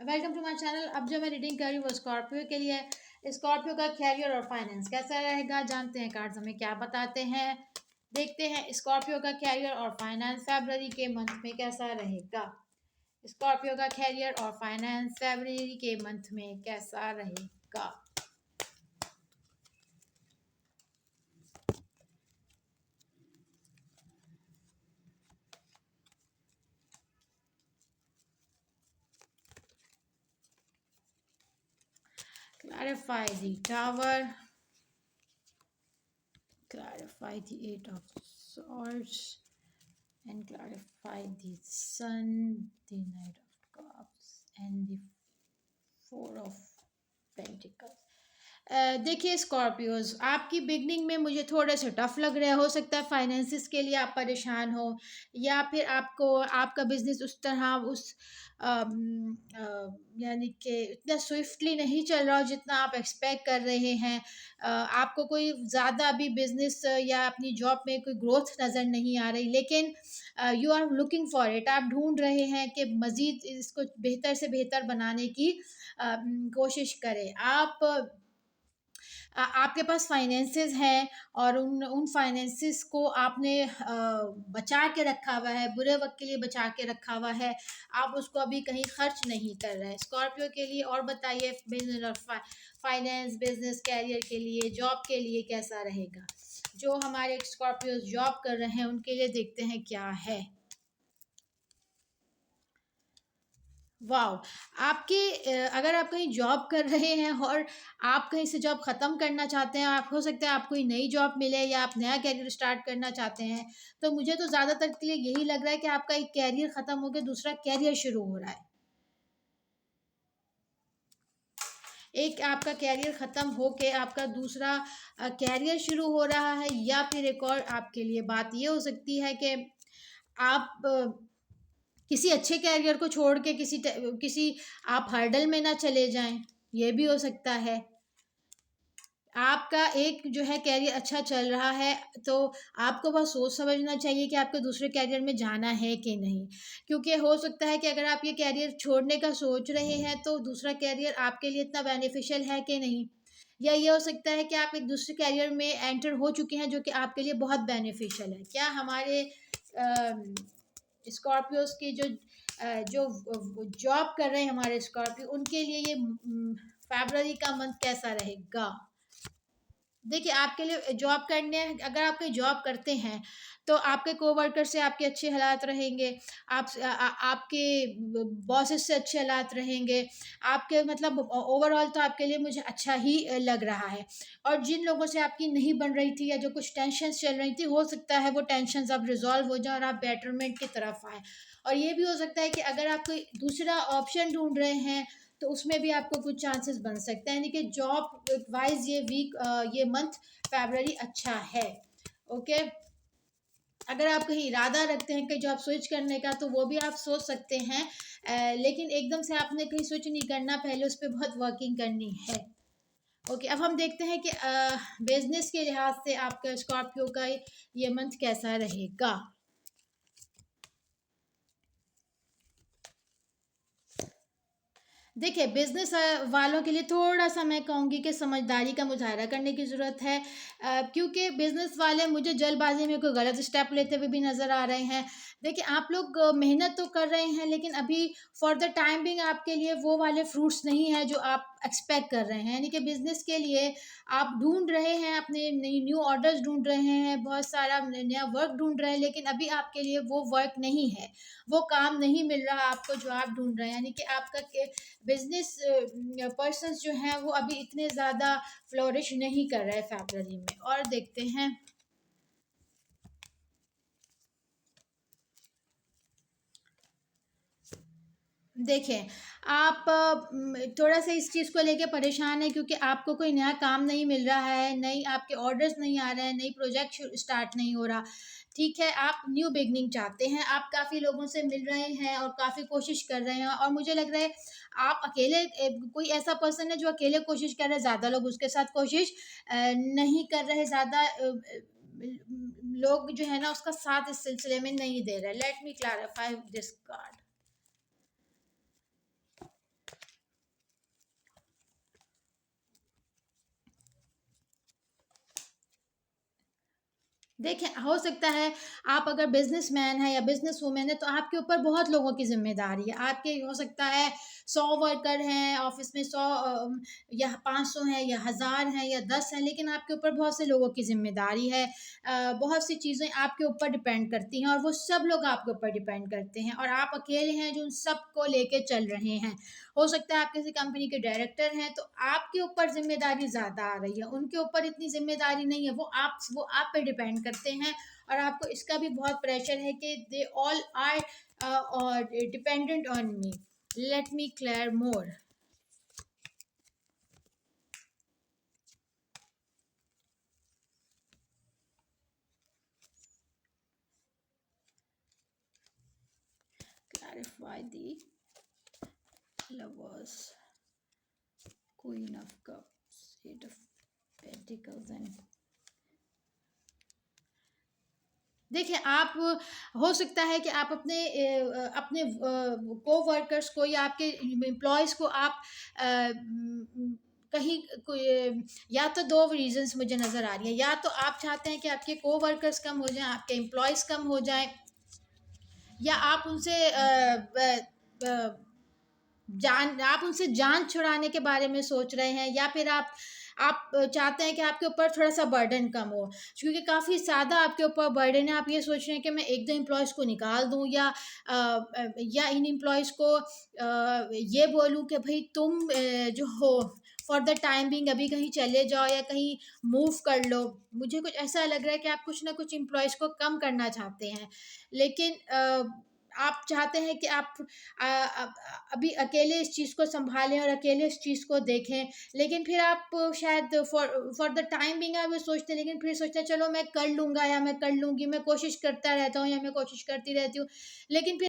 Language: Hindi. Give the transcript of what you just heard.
Welcome to my channel. अब जो मैं रीडिंग कर रही हूँ वो स्कॉर्पियो के लिए है। स्कॉर्पियो का कैरियर और फाइनेंस कैसा रहेगा, जानते हैं कार्ड्स हमें क्या बताते हैं। देखते हैं स्कॉर्पियो का कैरियर और फाइनेंस फरवरी के मंथ में कैसा रहेगा। स्कॉर्पियो का कैरियर और फाइनेंस फरवरी के मंथ में कैसा रहेगा। Clarify the tower, clarify the eight of swords, and clarify the sun, the knight of cups, and the four of pentacles. देखिए स्कॉर्पियोज, आपकी बिगनिंग में मुझे थोड़े से टफ लग रहा है। हो सकता है फाइनेंसिस के लिए आप परेशान हो, या फिर आपको आपका बिजनेस उस तरह उस यानी कि इतना स्विफ्टली नहीं चल रहा हो जितना आप एक्सपेक्ट कर रहे हैं। आपको कोई ज़्यादा अभी बिजनेस या अपनी जॉब में कोई ग्रोथ नज़र नहीं आ रही, लेकिन you are looking for it. आप ढूंढ रहे हैं कि मज़ीद इसको बेहतर से बेहतर बनाने की कोशिश करें। आपके पास फाइनेंसेस हैं और उन उन फाइनेंसेस को आपने बचा के रखा हुआ है, बुरे वक्त के लिए बचा के रखा हुआ है। आप उसको अभी कहीं खर्च नहीं कर रहे हैं। स्कॉर्पियो के लिए और बताइए, बिजनेस और फाइनेंस, बिजनेस, कैरियर के लिए, जॉब के लिए कैसा रहेगा। जो हमारे स्कॉर्पियो जॉब कर रहे हैं उनके लिए देखते हैं क्या है। वाओ! आपके अगर आप कहीं जॉब कर रहे हैं और आप कहीं से जॉब ख़त्म करना चाहते हैं, आप हो सकता है आपको कोई नई जॉब मिले या आप नया करियर स्टार्ट करना चाहते हैं, तो मुझे तो ज़्यादातर के लिए यही लग रहा है कि आपका एक करियर ख़त्म हो के दूसरा करियर शुरू हो रहा है। एक आपका करियर ख़त्म हो के आपका दूसरा करियर शुरू हो रहा है, या फिर एक और आपके लिए बात ये हो सकती है कि आप किसी अच्छे कैरियर को छोड़ के किसी आप हर्डल में ना चले जाएं, ये भी हो सकता है। आपका एक जो है कैरियर अच्छा चल रहा है, तो आपको बस सोच समझना चाहिए कि आपको दूसरे कैरियर में जाना है कि नहीं। क्योंकि हो सकता है कि अगर आप ये कैरियर छोड़ने का सोच रहे हैं तो दूसरा कैरियर आपके लिए इतना बेनिफिशियल है कि नहीं, या ये हो सकता है कि आप एक दूसरे कैरियर में एंटर हो चुके हैं जो कि आपके लिए बहुत बेनिफिशियल है। क्या हमारे स्कॉर्पियोज के जो जॉब कर रहे हैं हमारे स्कॉर्पियो, उनके लिए ये फरवरी का मंथ कैसा रहेगा। देखिए आपके लिए जॉब करने, अगर आप कोई जॉब करते हैं तो आपके कोवर्कर से आपके अच्छे हालात रहेंगे। आपके बॉसेस से अच्छे हालात रहेंगे। आपके मतलब ओवरऑल तो आपके लिए मुझे अच्छा ही लग रहा है। और जिन लोगों से आपकी नहीं बन रही थी या जो कुछ टेंशन चल रही थी, हो सकता है वो टेंशन अब रिजॉल्व हो जाए और आप बेटरमेंट की तरफ आए। और ये भी हो सकता है कि अगर आप कोई दूसरा ऑप्शन ढूंढ रहे हैं तो उसमें भी आपको कुछ चांसेस बन सकते हैं। यानी कि जॉब वाइज ये मंथ फरवरी अच्छा है। ओके, अगर आप कहीं इरादा रखते हैं कि जॉब स्विच करने का तो वो भी आप सोच सकते हैं। लेकिन एकदम से आपने कहीं स्विच नहीं करना, पहले उस पर बहुत वर्किंग करनी है। ओके, अब हम देखते हैं कि बिजनेस के लिहाज से आपका स्कॉर्पियो का ये मंथ कैसा रहेगा। देखिए बिज़नेस वालों के लिए थोड़ा-सा मैं कहूँगी कि समझदारी का मुज़ाहरा करने की ज़रूरत है। क्योंकि बिज़नेस वाले मुझे जल्दबाज़ी में कोई गलत स्टेप लेते हुए भी नज़र आ रहे हैं। देखिए आप लोग मेहनत तो कर रहे हैं, लेकिन अभी फॉर द टाइम बिंग आपके लिए वो वाले फ्रूट्स नहीं हैं जो आप एक्सपेक्ट कर रहे हैं। यानी कि बिज़नेस के लिए आप ढूँढ रहे हैं, अपने नई न्यू ऑर्डर्स ढूँढ रहे हैं, बहुत सारा नया वर्क ढूँढ रहे हैं, लेकिन अभी आपके लिए वो वर्क नहीं है, वो काम नहीं मिल रहा आपको जो आप ढूँढ रहे हैं। यानी कि आपका के बिजनेस पर्सन्स जो हैं वो अभी इतने ज़्यादा फ्लोरिश नहीं कर रहे फरवरी में। और देखते हैं, देखें आप थोड़ा सा इस चीज़ को लेके परेशान हैं क्योंकि आपको कोई नया काम नहीं मिल रहा है, नई आपके ऑर्डर्स नहीं आ रहे हैं, नई प्रोजेक्ट स्टार्ट नहीं हो रहा। ठीक है, आप न्यू बिगनिंग चाहते हैं, आप काफ़ी लोगों से मिल रहे हैं और काफ़ी कोशिश कर रहे हैं, और मुझे लग रहा है आप अकेले कोई ऐसा पर्सन है जो अकेले कोशिश कर रहे हैं, ज़्यादा लोग उसके साथ कोशिश नहीं कर रहे, ज़्यादा लोग जो है ना उसका साथ इस सिलसिले में नहीं दे रहे। Let me clarify this card. देखिए, हो सकता है आप अगर बिज़नेसमैन हैं या बिज़नेस वूमेन हैं, तो आपके ऊपर बहुत लोगों की ज़िम्मेदारी है। आपके हो सकता है 100 वर्कर हैं ऑफ़िस में, 100 या 500 हैं या 1000 हैं या 10 हैं, लेकिन आपके ऊपर बहुत से लोगों की ज़िम्मेदारी है। बहुत सी चीज़ें आपके ऊपर डिपेंड करती हैं और वो सब लोग आपके ऊपर डिपेंड करते हैं और आप अकेले हैं जो उन सबको लेके चल रहे हैं। हो सकता है आप किसी कंपनी के डायरेक्टर हैं, तो आपके ऊपर ज़िम्मेदारी ज़्यादा आ रही है, उनके ऊपर इतनी ज़िम्मेदारी नहीं है, वो आप पे डिपेंड करते हैं और आपको इसका भी बहुत प्रेशर है कि दे ऑल आर और dependent on me, let me clear more. Clarify the lovers, queen of cups, eight of pentacles and देखिए, आप हो सकता है कि आप अपने कोवर्कर्स को या आपके एम्प्लॉयज़ को आप कहीं या तो 2 रीज़न्स मुझे नज़र आ रही हैं, या तो आप चाहते हैं कि आपके कोवर्कर्स कम हो जाएँ, आपके एम्प्लॉयज़ कम हो जाएँ, या आप उनसे आप उनसे जान छुड़ाने के बारे में सोच रहे हैं, या फिर आप चाहते हैं कि आपके ऊपर थोड़ा-सा बर्डन कम हो। क्योंकि काफ़ी ज़्यादा आपके ऊपर बर्डन है, आप ये सोच रहे हैं कि मैं 1-2 एम्प्लॉइज़ को निकाल दूँ, या इन एम्प्लॉइज़ को ये बोलूँ कि भई तुम जो हो फॉर द टाइम बीइंग अभी कहीं चले जाओ या कहीं मूव कर लो। मुझे कुछ ऐसा लग रहा है कि आप कुछ न कुछ एम्प्लॉइज़ को कम करना चाहते हैं। लेकिन आप चाहते हैं कि आप अभी अकेले इस चीज़ को सँभालें और अकेले इस चीज़ को देखें, लेकिन फिर आप शायद फॉर द टाइम बीइंग आप ये सोचते हैं, लेकिन फिर सोचते हैं चलो मैं कर लूँगा या मैं कर लूँगी, मैं कोशिश करता रहता हूँ या मैं कोशिश करती रहती हूँ। लेकिन फिर